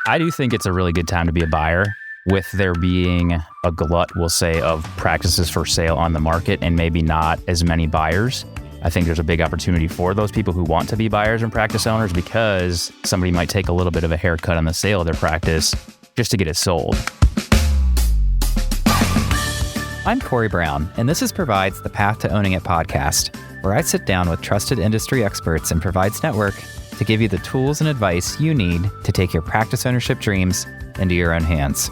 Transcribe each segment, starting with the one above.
I do think it's a really good time to be a buyer, with there being a glut, we'll say, of practices for sale on the market and maybe not as many buyers. I think there's a big opportunity for those people who want to be buyers and practice owners, because somebody might take a little bit of a haircut on the sale of their practice just to get it sold. I'm Corey Brown, and this is Provides the Path to Owning It podcast, where I sit down with trusted industry experts in Provides Network to give you the tools and advice you need to take your practice ownership dreams into your own hands.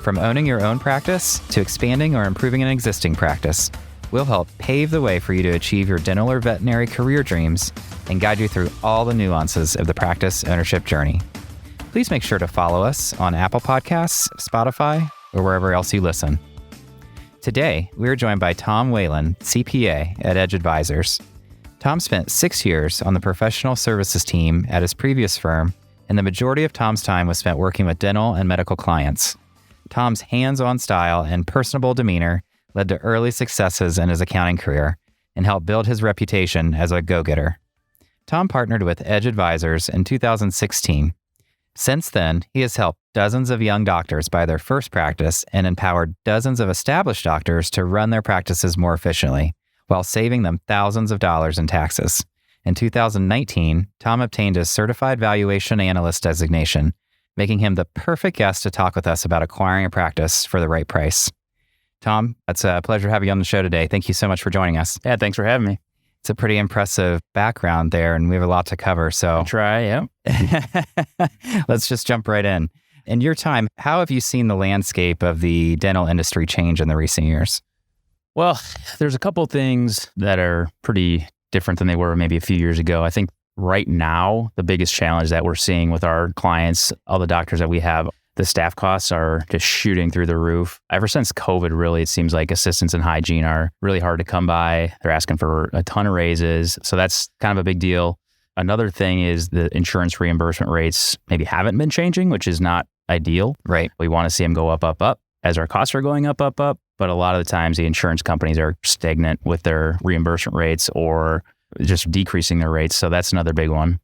From owning your own practice to expanding or improving an existing practice, we'll help pave the way for you to achieve your dental or veterinary career dreams and guide you through all the nuances of the practice ownership journey. Please make sure to follow us on Apple Podcasts, Spotify, or wherever else you listen. Today, we are joined by Tom Whalen, CPA at Edge Advisors. Tom spent 6 years on the professional services team at his previous firm, and the majority of Tom's time was spent working with dental and medical clients. Tom's hands-on style and personable demeanor led to early successes in his accounting career and helped build his reputation as a go-getter. Tom partnered with Edge Advisors in 2016. Since then, he has helped dozens of young doctors buy their first practice and empowered dozens of established doctors to run their practices more efficiently, while saving them thousands of dollars in taxes. In 2019, Tom obtained his Certified Valuation Analyst designation, making him the perfect guest to talk with us about acquiring a practice for the right price. Tom, it's a pleasure having you on the show today. Thank you so much for joining us. Yeah, thanks for having me. It's a pretty impressive background there, and we have a lot to cover. So I'll try, yeah. Let's just jump right in. In your time, how have you seen the landscape of the dental industry change in the recent years? Well, there's a couple of things that are pretty different than they were maybe a few years ago. I think right now, the biggest challenge that we're seeing with our clients, all the doctors that we have, the staff costs are just shooting through the roof. Ever since COVID, really, it seems like assistants in hygiene are really hard to come by. They're asking for a ton of raises. So that's kind of a big deal. Another thing is the insurance reimbursement rates maybe haven't been changing, which is not ideal. Right. We want to see them go up as our costs are going up. But a lot of the times the insurance companies are stagnant with their reimbursement rates or just decreasing their rates. So that's another big one.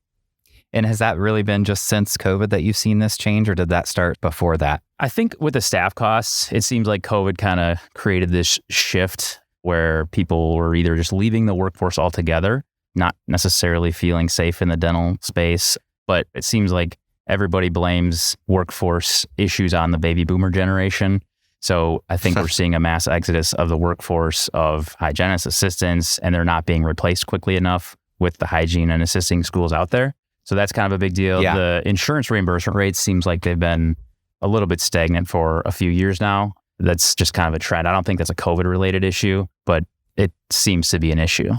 And has that really been just since COVID that you've seen this change, or did that start before that? I think with the staff costs, it seems like COVID kind of created this shift where people were either just leaving the workforce altogether, not necessarily feeling safe in the dental space, but it seems like everybody blames workforce issues on the baby boomer generation. So I think we're seeing a mass exodus of the workforce of hygienists, assistants, and they're not being replaced quickly enough with the hygiene and assisting schools out there. So that's kind of a big deal. Yeah. The insurance reimbursement rates seems like they've been a little bit stagnant for a few years now. That's just kind of a trend. I don't think that's a COVID-related issue, but it seems to be an issue.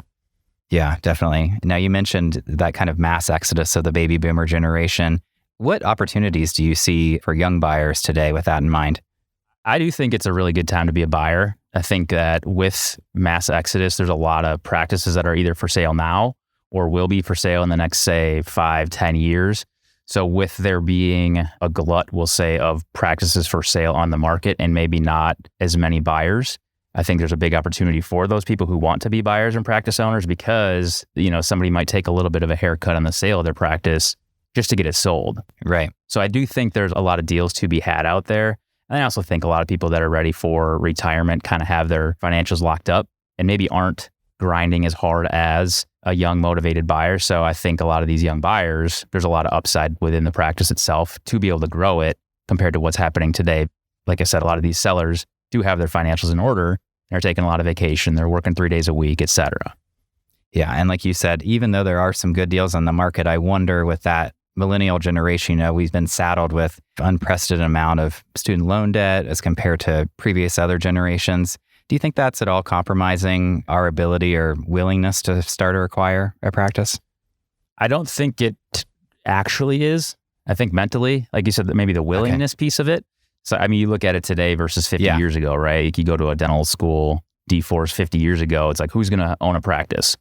Yeah, definitely. Now, you mentioned that kind of mass exodus of the baby boomer generation. What opportunities do you see for young buyers today with that in mind? I do think it's a really good time to be a buyer. I think that with mass exodus, there's a lot of practices that are either for sale now or will be for sale in the next, say, 5-10 years. So with there being a glut, we'll say, of practices for sale on the market and maybe not as many buyers, I think there's a big opportunity for those people who want to be buyers and practice owners, because, somebody might take a little bit of a haircut on the sale of their practice just to get it sold. Right. So I do think there's a lot of deals to be had out there. And I also think a lot of people that are ready for retirement kind of have their financials locked up and maybe aren't grinding as hard as a young motivated buyer. So I think a lot of these young buyers, there's a lot of upside within the practice itself to be able to grow it compared to what's happening today. Like I said, a lot of these sellers do have their financials in order. They're taking a lot of vacation. They're working 3 days a week, et cetera. Yeah. And like you said, even though there are some good deals on the market, I wonder with that millennial generation, we've been saddled with unprecedented amount of student loan debt as compared to previous other generations. Do you think that's at all compromising our ability or willingness to start or acquire a practice? I don't think it actually is. I think mentally, like you said, that maybe the willingness piece of it. So, you look at it today versus 50 years ago, right? You go to a dental school, D4s 50 years ago, it's like, who's going to own a practice?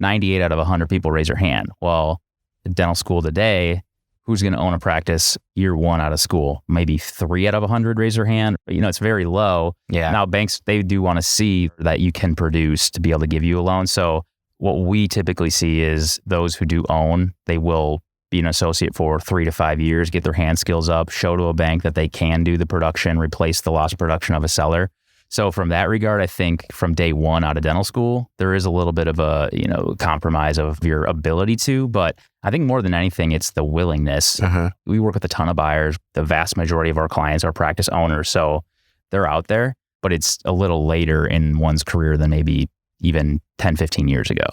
98 out of 100 people raise their hand. Well, the dental school today, who's going to own a practice year one out of school? Maybe 3 out of 100 raise their hand. It's very low. Yeah. Now, banks, they do want to see that you can produce to be able to give you a loan. So what we typically see is those who do own, they will be an associate for 3 to 5 years, get their hand skills up, show to a bank that they can do the production, replace the lost production of a seller. So from that regard, I think from day one out of dental school, there is a little bit of a, compromise of your ability to, but I think more than anything, it's the willingness. We work with a ton of buyers. The vast majority of our clients are practice owners. So they're out there, but it's a little later in one's career than maybe even 10, 15 years ago.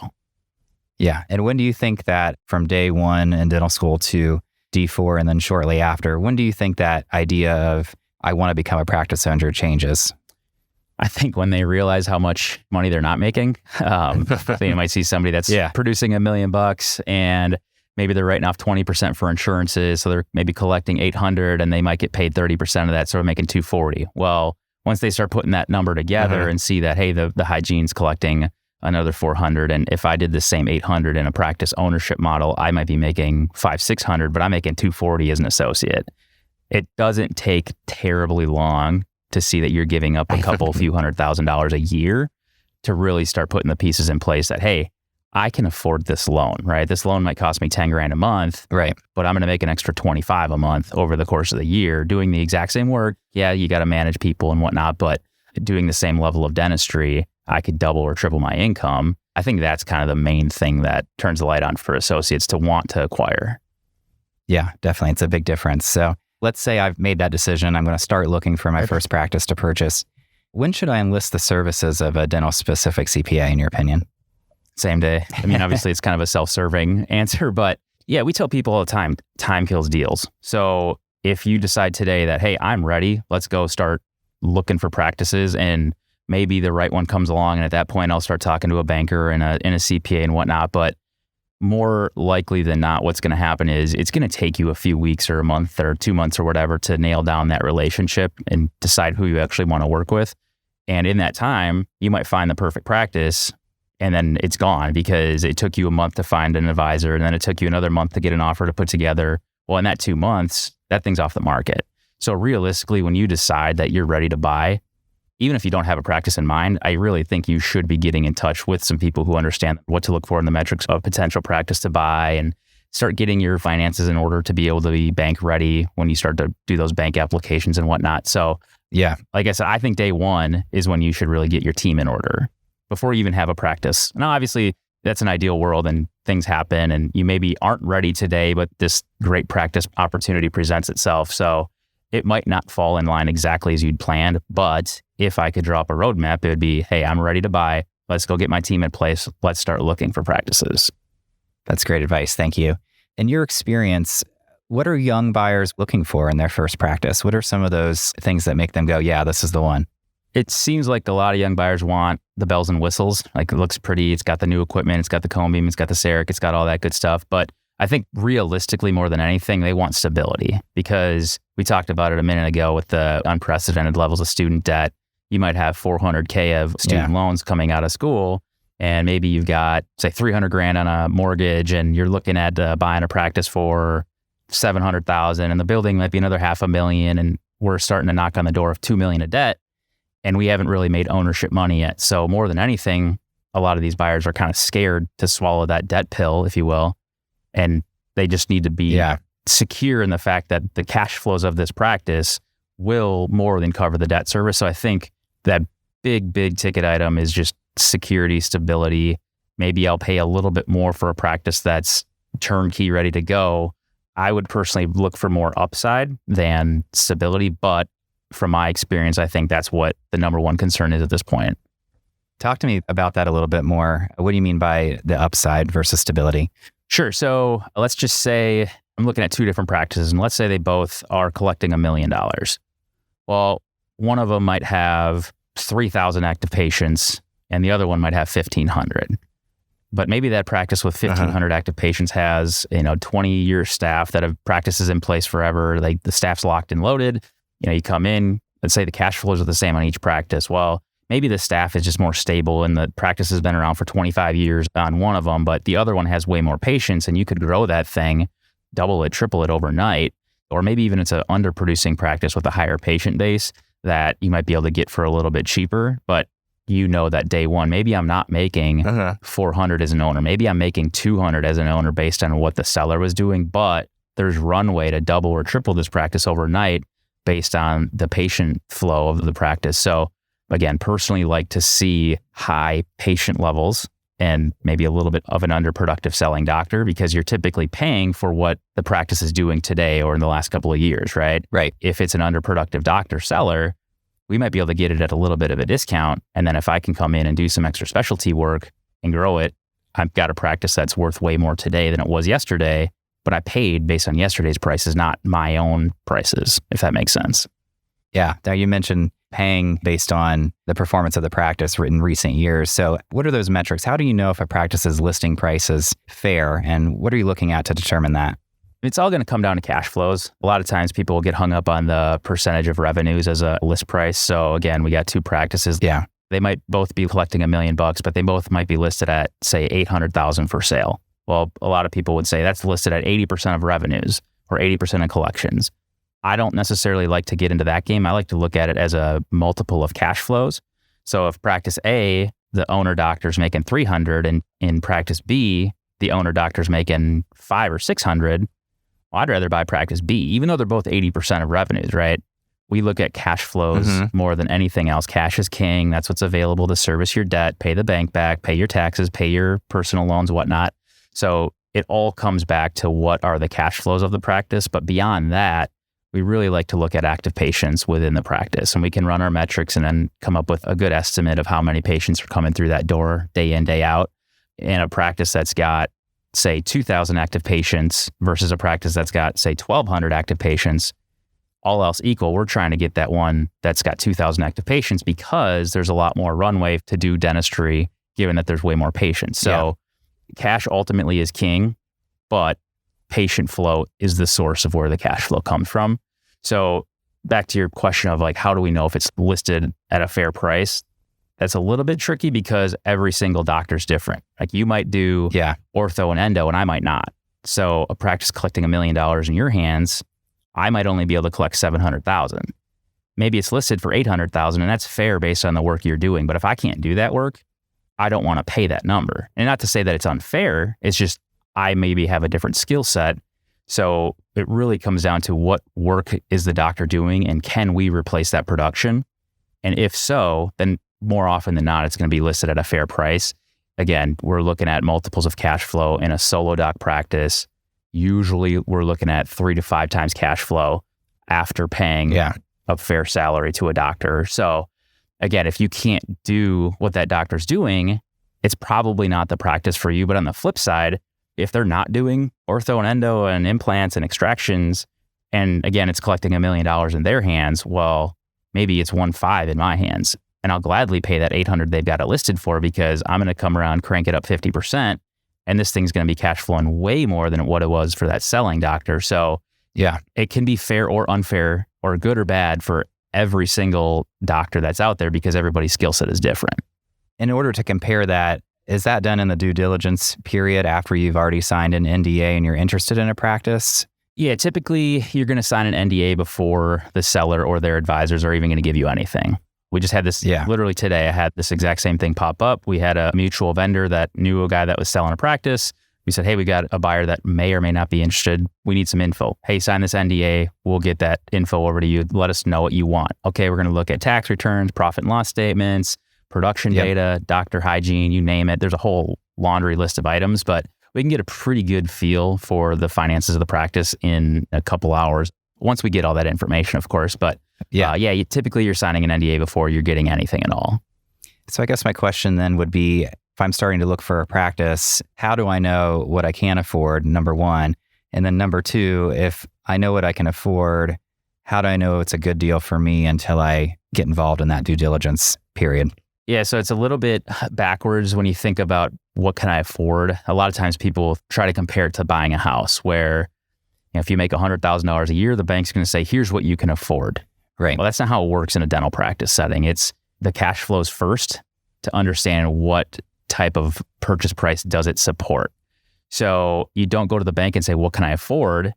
Yeah. And when do you think that from day one in dental school to D4 and then shortly after, when do you think that idea of I want to become a practice owner changes? I think when they realize how much money they're not making, they might see somebody that's producing $1 million and maybe they're writing off 20% for insurances. So they're maybe collecting $800 and they might get paid 30% of that. So they're making $240. Well, once they start putting that number together and see that, hey, the hygiene's collecting another $400. And if I did the same $800 in a practice ownership model, I might be making $500-$600, but I'm making $240 as an associate. It doesn't take terribly long to see that you're giving up a couple few $100,000 a year to really start putting the pieces in place that, hey, I can afford this loan, right? This loan might cost me $10,000 a month, right? But I'm going to make an extra $25 a month over the course of the year doing the exact same work. Yeah, you got to manage people and whatnot, but doing the same level of dentistry, I could double or triple my income. I think that's kind of the main thing that turns the light on for associates to want to acquire. Yeah, definitely. It's a big difference. So let's say I've made that decision. I'm going to start looking for my first practice to purchase. When should I enlist the services of a dental-specific CPA, in your opinion? Same day. I mean, obviously, it's kind of a self-serving answer, but yeah, we tell people all the time, time kills deals. So if you decide today that, hey, I'm ready, let's go start looking for practices, and maybe the right one comes along, and at that point, I'll start talking to a banker and a CPA and whatnot. But more likely than not, what's going to happen is it's going to take you a few weeks or a month or 2 months or whatever to nail down that relationship and decide who you actually want to work with. And in that time, you might find the perfect practice and then it's gone because it took you a month to find an advisor and then it took you another month to get an offer to put together. Well, in that 2 months, that thing's off the market. So realistically, when you decide that you're ready to buy, even if you don't have a practice in mind, I really think you should be getting in touch with some people who understand what to look for in the metrics of potential practice to buy and start getting your finances in order to be able to be bank ready when you start to do those bank applications and whatnot. So yeah, like I said, I think day one is when you should really get your team in order before you even have a practice. Now, obviously, that's an ideal world and things happen and you maybe aren't ready today, but this great practice opportunity presents itself. So it might not fall in line exactly as you'd planned, but if I could draw up a roadmap, it would be, hey, I'm ready to buy. Let's go get my team in place. Let's start looking for practices. That's great advice. Thank you. In your experience, what are young buyers looking for in their first practice? What are some of those things that make them go, yeah, this is the one? It seems like a lot of young buyers want the bells and whistles. Like it looks pretty. It's got the new equipment. It's got the cone beam. It's got the CEREC. It's got all that good stuff. But I think realistically, more than anything, they want stability because we talked about it a minute ago with the unprecedented levels of student debt. You might have $400K of student loans coming out of school, and maybe you've got, say, $300,000 on a mortgage, and you're looking at buying a practice for $700,000, and the building might be another $500,000, and we're starting to knock on the door of $2 million of debt, and we haven't really made ownership money yet. So more than anything, a lot of these buyers are kind of scared to swallow that debt pill, if you will, and they just need to be secure in the fact that the cash flows of this practice will more than cover the debt service. So I think that big ticket item is just security, stability. Maybe I'll pay a little bit more for a practice that's turnkey, ready to go. I would personally look for more upside than stability, but from my experience, I think that's what the number one concern is at this point. Talk to me about that a little bit more. What do you mean by the upside versus stability? Sure. So let's just say I'm looking at two different practices, and let's say they both are collecting $1 million. Well, one of them might have 3,000 active patients and the other one might have 1,500. But maybe that practice with 1,500 active patients has, 20-year staff that have practices in place forever. The staff's locked and loaded. You come in, let's say the cash flows are the same on each practice. Well, maybe the staff is just more stable and the practice has been around for 25 years on one of them, but the other one has way more patients and you could grow that thing, double it, triple it overnight. Or maybe even it's an underproducing practice with a higher patient base that you might be able to get for a little bit cheaper. But you know that day one, maybe I'm not making 400 as an owner. Maybe I'm making 200 as an owner based on what the seller was doing, but there's runway to double or triple this practice overnight based on the patient flow of the practice. So again, personally like to see high patient levels and maybe a little bit of an underproductive selling doctor, because you're typically paying for what the practice is doing today or in the last couple of years, right? Right. If it's an underproductive doctor seller, we might be able to get it at a little bit of a discount. And then if I can come in and do some extra specialty work and grow it, I've got a practice that's worth way more today than it was yesterday, but I paid based on yesterday's prices, not my own prices, if that makes sense. Yeah. Now you mentioned paying based on the performance of the practice in recent years. So what are those metrics? How do you know if a practice's listing price is fair? And what are you looking at to determine that? It's all going to come down to cash flows. A lot of times people will get hung up on the percentage of revenues as a list price. So again, we got two practices. Yeah. They might both be collecting $1 million, but they both might be listed at, say, $800,000 for sale. Well, a lot of people would say that's listed at 80% of revenues or 80% of collections. I don't necessarily like to get into that game. I like to look at it as a multiple of cash flows. So if practice A, the owner doctor's making 300, and in practice B, the owner doctor's making 500 or 600, well, I'd rather buy practice B, even though they're both 80% of revenues, right? We look at cash flows more than anything else. Cash is king. That's what's available to service your debt, pay the bank back, pay your taxes, pay your personal loans, whatnot. So it all comes back to what are the cash flows of the practice. But beyond that, we really like to look at active patients within the practice, and we can run our metrics and then come up with a good estimate of how many patients are coming through that door day in, day out. In a practice that's got, say, 2,000 active patients versus a practice that's got, say, 1,200 active patients, all else equal, we're trying to get that one that's got 2,000 active patients because there's a lot more runway to do dentistry given that there's way more patients. So cash ultimately is king, but patient flow is the source of where the cash flow comes from. So back to your question of like, how do we know if it's listed at a fair price? That's a little bit tricky because every single doctor's different. Like you might do ortho and endo and I might not. So a practice collecting $1 million in your hands, I might only be able to collect 700,000. Maybe it's listed for 800,000 and that's fair based on the work you're doing. But if I can't do that work, I don't want to pay that number. And not to say that it's unfair, it's just I maybe have a different skill set. So it really comes down to what work is the doctor doing and can we replace that production? And if so, then more often than not, it's going to be listed at a fair price. Again, we're looking at multiples of cash flow in a solo doc practice. Usually we're looking at 3 to 5 times cash flow after paying a fair salary to a doctor. So again, if you can't do what that doctor's doing, it's probably not the practice for you. But on the flip side, if they're not doing ortho and endo and implants and extractions, and again, it's collecting $1 million in their hands, well, maybe it's 1.5 in my hands. And I'll gladly pay that 800 they've got it listed for because I'm going to come around, crank it up 50%. And this thing's going to be cash flowing way more than what it was for that selling doctor. So it can be fair or unfair or good or bad for every single doctor that's out there because everybody's skill set is different. In order to compare that, is that done in the due diligence period after you've already signed an NDA and you're interested in a practice? Yeah, typically you're going to sign an NDA before the seller or their advisors are even going to give you anything. We just had this, literally today, I had this exact same thing pop up. We had a mutual vendor that knew a guy that was selling a practice. We said, hey, we got a buyer that may or may not be interested. We need some info. Hey, sign this NDA. We'll get that info over to you. Let us know what you want. Okay, we're going to look at tax returns, profit and loss statements, production data, doctor hygiene, you name it. There's a whole laundry list of items, but we can get a pretty good feel for the finances of the practice in a couple hours once we get all that information, of course. But typically you're signing an NDA before you're getting anything at all. So I guess my question then would be, if I'm starting to look for a practice, how do I know what I can afford, number one? And then number two, if I know what I can afford, how do I know it's a good deal for me until I get involved in that due diligence period? Yeah, so it's a little bit backwards when you think about what can I afford. A lot of times people try to compare it to buying a house where if you make $100,000 a year, the bank's going to say, here's what you can afford. Right. Well, that's not how it works in a dental practice setting. It's the cash flows first to understand what type of purchase price does it support. So you don't go to the bank and say, what can I afford?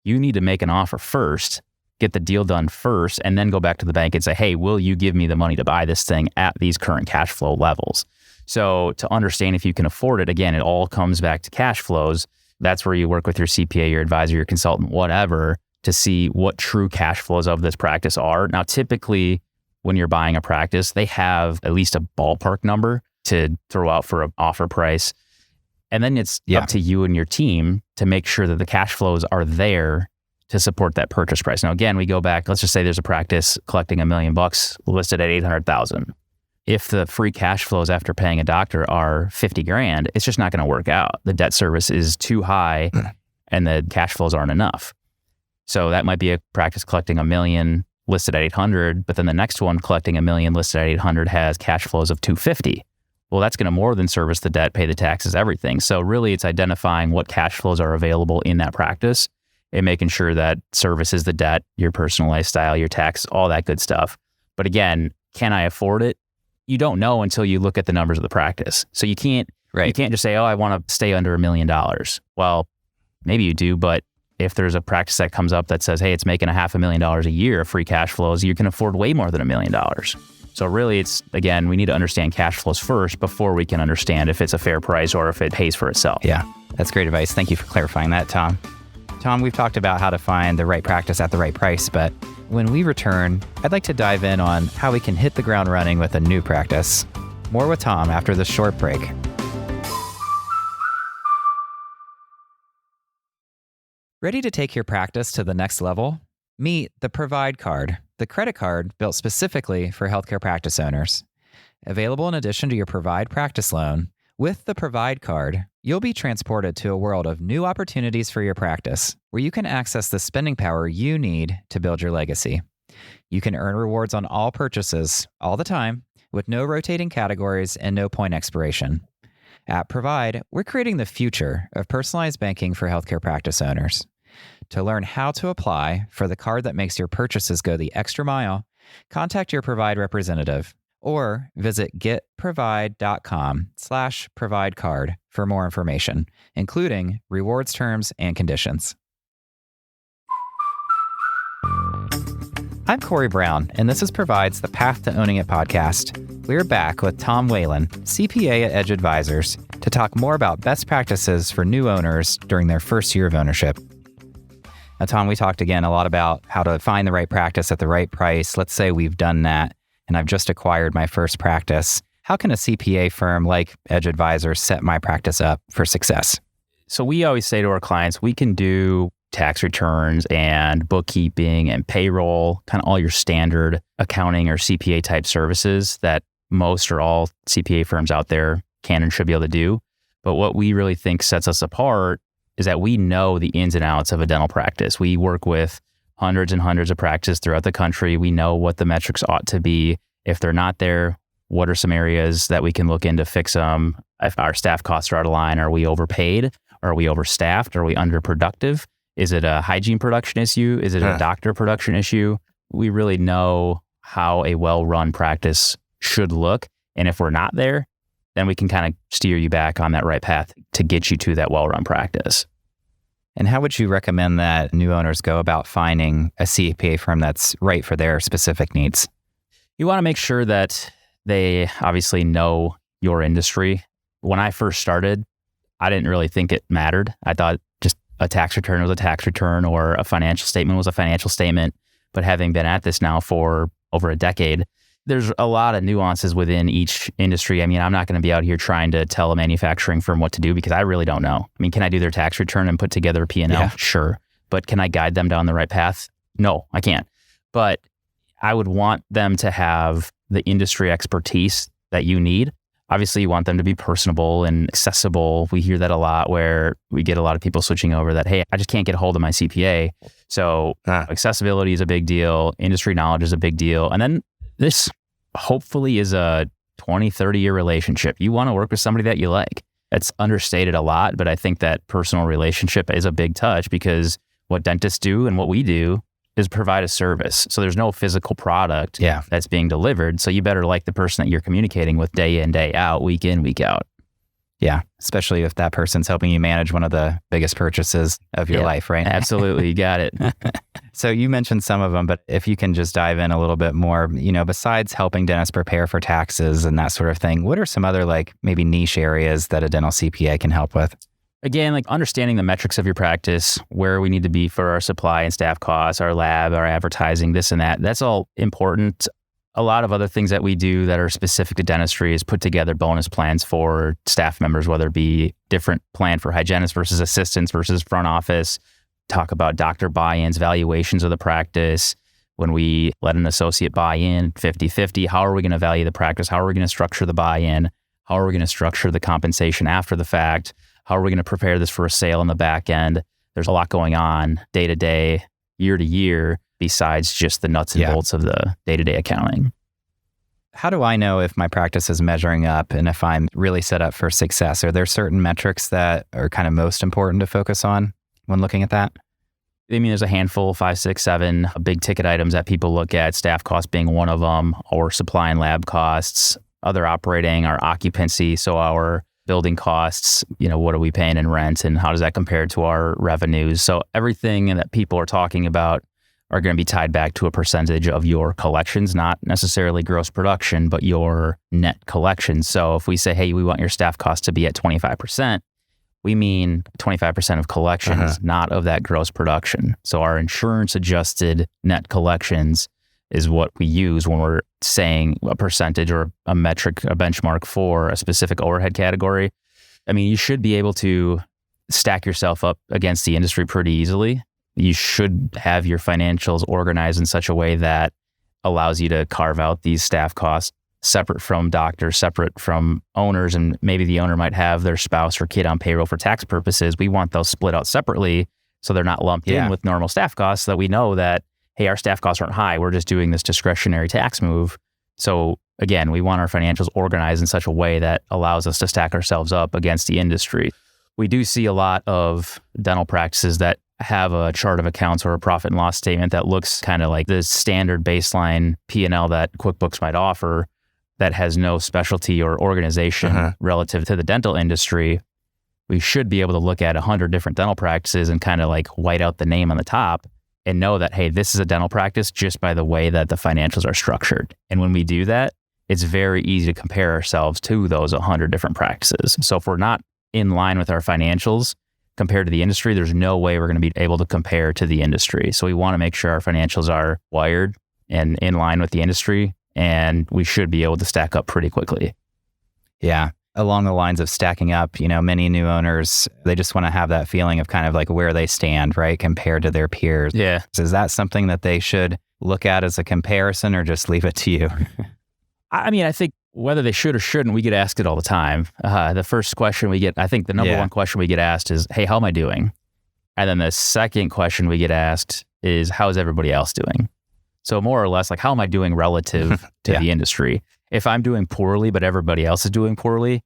You need to make an offer first get the deal done first, and then go back to the bank and say, hey, will you give me the money to buy this thing at these current cash flow levels? So to understand if you can afford it, again, it all comes back to cash flows. That's where you work with your CPA, your advisor, your consultant, whatever, to see what true cash flows of this practice are. Now, typically, when you're buying a practice, they have at least a ballpark number to throw out for an offer price. And then it's up to you and your team to make sure that the cash flows are there to support that purchase price. Now, again, we go back, let's just say there's a practice collecting $1 million listed at $800,000. If the free cash flows after paying a doctor are $50,000, it's just not going to work out. The debt service is too high and the cash flows aren't enough. So that might be a practice collecting $1 million listed at 800, but then the next one collecting $1 million listed at 800 has cash flows of 250. Well, that's going to more than service the debt, pay the taxes, everything. So really it's identifying what cash flows are available in that practice and making sure that services the debt, your personal lifestyle, your tax, all that good stuff. But again, can I afford it? You don't know until you look at the numbers of the practice. So you can't just say, oh, I want to stay under $1 million. Well, maybe you do, but if there's a practice that comes up that says, hey, it's making $500,000 a year of free cash flows, you can afford way more than $1 million. So really it's, again, we need to understand cash flows first before we can understand if it's a fair price or if it pays for itself. Yeah, that's great advice. Thank you for clarifying that, Tom. Tom, we've talked about how to find the right practice at the right price, but when we return, I'd like to dive in on how we can hit the ground running with a new practice. More with Tom after this short break. Ready to take your practice to the next level? Meet the Provide Card, the credit card built specifically for healthcare practice owners. Available in addition to your Provide practice loan, with the Provide Card, you'll be transported to a world of new opportunities for your practice, where you can access the spending power you need to build your legacy. You can earn rewards on all purchases, all the time, with no rotating categories and no point expiration. At Provide, we're creating the future of personalized banking for healthcare practice owners. To learn how to apply for the card that makes your purchases go the extra mile, contact your Provide representative or visit getprovide.com/providecard for more information, including rewards terms and conditions. I'm Corey Brown, and this is Provide's The Path to Owning It podcast. We're back with Tom Whalen, CPA at Edge Advisors, to talk more about best practices for new owners during their first year of ownership. Now, Tom, we talked again a lot about how to find the right practice at the right price. Let's say we've done that and I've just acquired my first practice. How can a CPA firm like Edge Advisors set my practice up for success? So we always say to our clients, we can do tax returns and bookkeeping and payroll, kind of all your standard accounting or CPA type services that most or all CPA firms out there can and should be able to do. But what we really think sets us apart is that we know the ins and outs of a dental practice. We work with hundreds and hundreds of practices throughout the country. We know what the metrics ought to be. If they're not there, what are some areas that we can look in to fix them? If our staff costs are out of line, are we overpaid? Are we overstaffed? Are we underproductive? Is it a hygiene production issue? Is it a doctor production issue? We really know how a well-run practice should look. And if we're not there, then we can kind of steer you back on that right path to get you to that well-run practice. And how would you recommend that new owners go about finding a CPA firm that's right for their specific needs? You want to make sure that they obviously know your industry. When I first started, I didn't really think it mattered. I thought just a tax return was a tax return or a financial statement was a financial statement. But having been at this now for over a decade, there's a lot of nuances within each industry. I mean, I'm not going to be out here trying to tell a manufacturing firm what to do because I really don't know. I mean, can I do their tax return and put together a P&L? Yeah. Sure. But can I guide them down the right path? No, I can't. But I would want them to have the industry expertise that you need. Obviously, you want them to be personable and accessible. We hear that a lot where we get a lot of people switching over that, hey, I just can't get a hold of my CPA. So accessibility is a big deal. Industry knowledge is a big deal. And then this hopefully is a 20, 30-year relationship. You want to work with somebody that you like. It's understated a lot, but I think that personal relationship is a big touch because what dentists do and what we do is provide a service. So there's no physical product that's being delivered. So you better like the person that you're communicating with day in, day out, week in, week out. Yeah, especially if that person's helping you manage one of the biggest purchases of your life, right? Absolutely. You got it. So you mentioned some of them, but if you can just dive in a little bit more, besides helping dentists prepare for taxes and that sort of thing, what are some other maybe niche areas that a dental CPA can help with? Again, understanding the metrics of your practice, where we need to be for our supply and staff costs, our lab, our advertising, this and that. That's all important. A lot of other things that we do that are specific to dentistry is put together bonus plans for staff members, whether it be different plan for hygienists versus assistants versus front office, talk about doctor buy-ins, valuations of the practice. When we let an associate buy in 50-50, how are we going to value the practice? How are we going to structure the buy-in? How are we going to structure the compensation after the fact? How are we going to prepare this for a sale in the back end? There's a lot going on day to day, year to year, besides just the nuts and bolts of the day-to-day accounting. How do I know if my practice is measuring up and if I'm really set up for success? Are there certain metrics that are kind of most important to focus on when looking at that? I mean, there's a handful, 5, 6, 7 big ticket items that people look at, staff costs being one of them, or supply and lab costs, other operating, our occupancy, so our building costs, what are we paying in rent and how does that compare to our revenues? So everything that people are talking about are going to be tied back to a percentage of your collections, not necessarily gross production, but your net collections. So if we say, hey, we want your staff cost to be at 25%, we mean 25% of collections, not of that gross production. So our insurance adjusted net collections is what we use when we're saying a percentage or a metric, a benchmark for a specific overhead category. I mean, you should be able to stack yourself up against the industry pretty easily. You should have your financials organized in such a way that allows you to carve out these staff costs separate from doctors, separate from owners, and maybe the owner might have their spouse or kid on payroll for tax purposes. We want those split out separately so they're not lumped in with normal staff costs, so that we know that, hey, our staff costs aren't high. We're just doing this discretionary tax move. So again, we want our financials organized in such a way that allows us to stack ourselves up against the industry. We do see a lot of dental practices that have a chart of accounts or a profit and loss statement that looks kind of like the standard baseline P&L that QuickBooks might offer that has no specialty or organization relative to the dental industry. We should be able to look at 100 different dental practices and kind of white out the name on the top and know that, hey, this is a dental practice just by the way that the financials are structured. And when we do that, it's very easy to compare ourselves to those 100 different practices. So if we're not in line with our financials compared to the industry, there's no way we're going to be able to compare to the industry. So we want to make sure our financials are wired and in line with the industry, and we should be able to stack up pretty quickly. Yeah. Along the lines of stacking up, many new owners, they just want to have that feeling of kind of where they stand, right, compared to their peers. Yeah. So is that something that they should look at as a comparison or just leave it to you? I mean, I think whether they should or shouldn't, we get asked it all the time. The first question we get, I think the number one question we get asked is, hey, how am I doing? And then the second question we get asked is, how is everybody else doing? So more or less, how am I doing relative to the industry? If I'm doing poorly, but everybody else is doing poorly,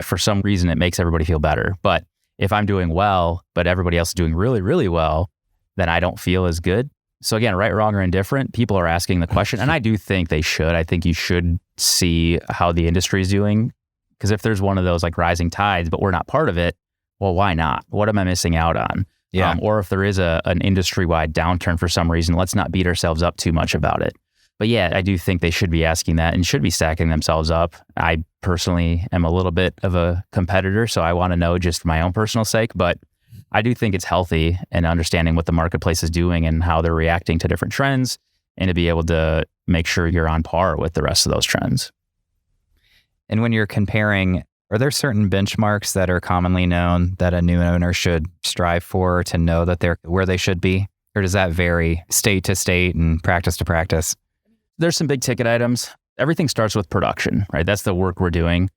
for some reason, it makes everybody feel better. But if I'm doing well, but everybody else is doing really, really well, then I don't feel as good. So again, right, wrong, or indifferent, people are asking the question. And I do think they should. I think you should see how the industry is doing. Because if there's one of those rising tides, but we're not part of it, well, why not? What am I missing out on? Yeah. Or if there is an industry-wide downturn for some reason, let's not beat ourselves up too much about it. But yeah, I do think they should be asking that and should be stacking themselves up. I personally am a little bit of a competitor, so I want to know just for my own personal sake. But I do think it's healthy and understanding what the marketplace is doing and how they're reacting to different trends, and to be able to make sure you're on par with the rest of those trends. And when you're comparing, are there certain benchmarks that are commonly known that a new owner should strive for to know that they're where they should be? Or does that vary state to state and practice to practice? There's some big ticket items. Everything starts with production, right? That's the work we're doing.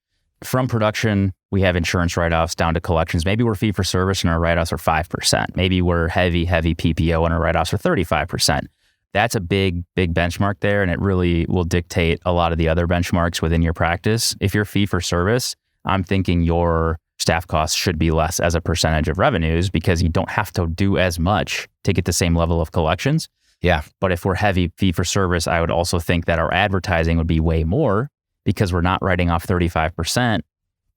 From production, we have insurance write-offs down to collections. Maybe we're fee for service and our write-offs are 5%. Maybe we're heavy PPO and our write-offs are 35%. That's a big benchmark there, and it really will dictate a lot of the other benchmarks within your practice. If you're fee for service, I'm thinking your staff costs should be less as a percentage of revenues because you don't have to do as much to get the same level of collections. Yeah. But if we're heavy fee for service, I would also think that our advertising would be way more because we're not writing off 35%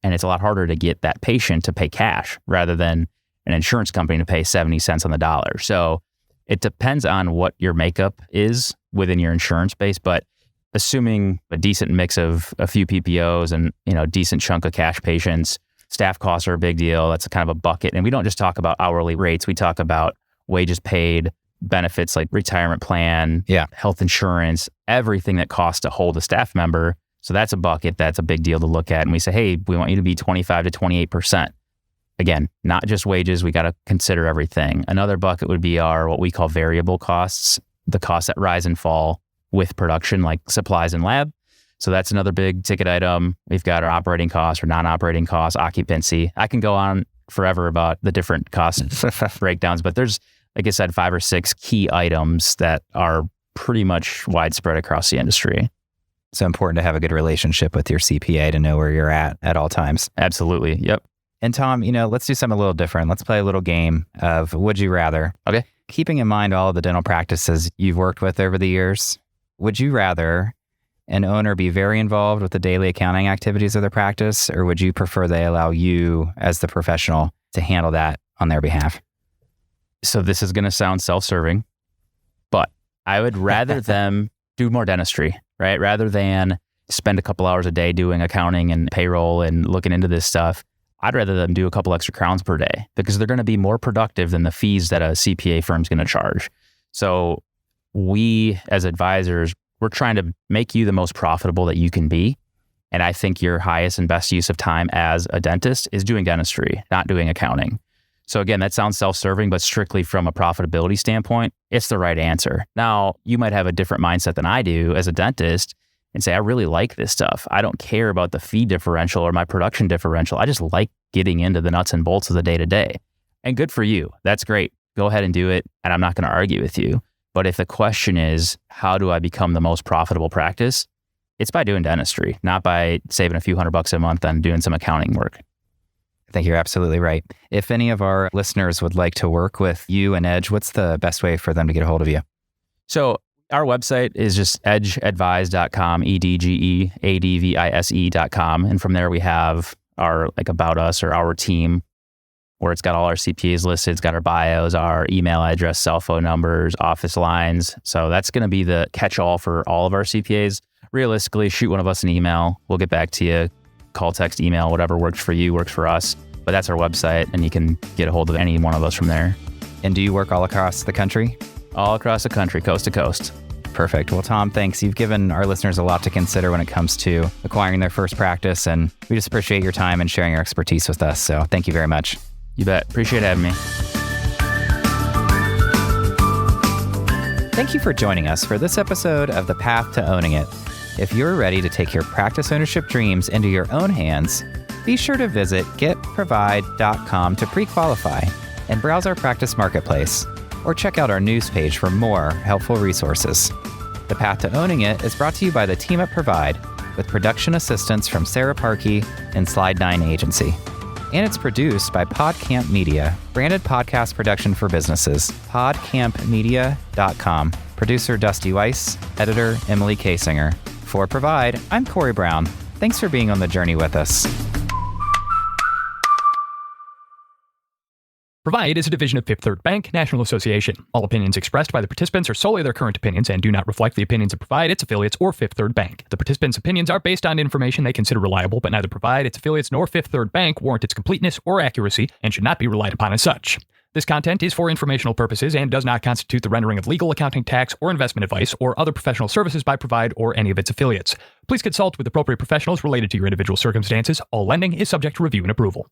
And it's a lot harder to get that patient to pay cash rather than an insurance company to pay 70 cents on the dollar. So it depends on what your makeup is within your insurance base, but assuming a decent mix of a few PPOs and, a decent chunk of cash patients, staff costs are a big deal. That's kind of a bucket. And we don't just talk about hourly rates. We talk about wages paid, benefits like retirement plan, health insurance, everything that costs to hold a staff member. So that's a bucket. That's a big deal to look at. And we say, hey, we want you to be 25 to 28%. Again, not just wages. We got to consider everything. Another bucket would be our what we call variable costs, the costs that rise and fall with production, like supplies and lab. So that's another big ticket item. We've got our operating costs or non-operating costs, occupancy. I can go on forever about the different cost breakdowns, but there's, like I said, 5 or 6 key items that are pretty much widespread across the industry. So important to have a good relationship with your CPA to know where you're at all times. Absolutely. Yep. And Tom, let's do something a little different. Let's play a little game of Would You Rather. Okay. Keeping in mind all of the dental practices you've worked with over the years, would you rather an owner be very involved with the daily accounting activities of their practice, or would you prefer they allow you as the professional to handle that on their behalf? So this is going to sound self-serving, but I would rather them do more dentistry, right? Rather than spend a couple hours a day doing accounting and payroll and looking into this stuff. I'd rather them do a couple extra crowns per day because they're going to be more productive than the fees that a CPA firm's going to charge. So we, as advisors, we're trying to make you the most profitable that you can be. And I think your highest and best use of time as a dentist is doing dentistry, not doing accounting. So again, that sounds self-serving, but strictly from a profitability standpoint, it's the right answer. Now, you might have a different mindset than I do as a dentist and say, I really like this stuff. I don't care about the fee differential or my production differential. I just like getting into the nuts and bolts of the day-to-day. And good for you. That's great. Go ahead and do it. And I'm not going to argue with you. But if the question is, how do I become the most profitable practice? It's by doing dentistry, not by saving a few $100 a month on doing some accounting work. I think you're absolutely right. If any of our listeners would like to work with you and Edge, what's the best way for them to get a hold of you? So our website is just edgeadvise.com, edgeadvise.com. And from there we have our about us or our team where it's got all our CPAs listed. It's got our bios, our email address, cell phone numbers, office lines. So that's going to be the catch-all for all of our CPAs. Realistically, shoot one of us an email. We'll get back to you. Call, text, email, whatever works for you, works for us. But that's our website, and you can get a hold of any one of us from there. And do you work all across the country? All across the country, coast to coast. Perfect. Well, Tom, thanks. You've given our listeners a lot to consider when it comes to acquiring their first practice, and we just appreciate your time and sharing your expertise with us. So thank you very much. You bet. Appreciate having me. Thank you for joining us for this episode of The Path to Owning It. If you're ready to take your practice ownership dreams into your own hands, be sure to visit getprovide.com to pre-qualify and browse our practice marketplace, or check out our news page for more helpful resources. The Path to Owning It is brought to you by the team at Provide, with production assistance from Sarah Parkey and Slide 9 Agency. And it's produced by PodCamp Media, branded podcast production for businesses, podcampmedia.com. Producer Dusty Weiss, editor Emily Kasinger. For Provide, I'm Corey Brown. Thanks for being on the journey with us. Provide is a division of Fifth Third Bank, National Association. All opinions expressed by the participants are solely their current opinions and do not reflect the opinions of Provide, its affiliates, or Fifth Third Bank. The participants' opinions are based on information they consider reliable, but neither Provide, its affiliates, nor Fifth Third Bank warrant its completeness or accuracy and should not be relied upon as such. This content is for informational purposes and does not constitute the rendering of legal, accounting, tax, or investment advice or other professional services by Provide or any of its affiliates. Please consult with appropriate professionals related to your individual circumstances. All lending is subject to review and approval.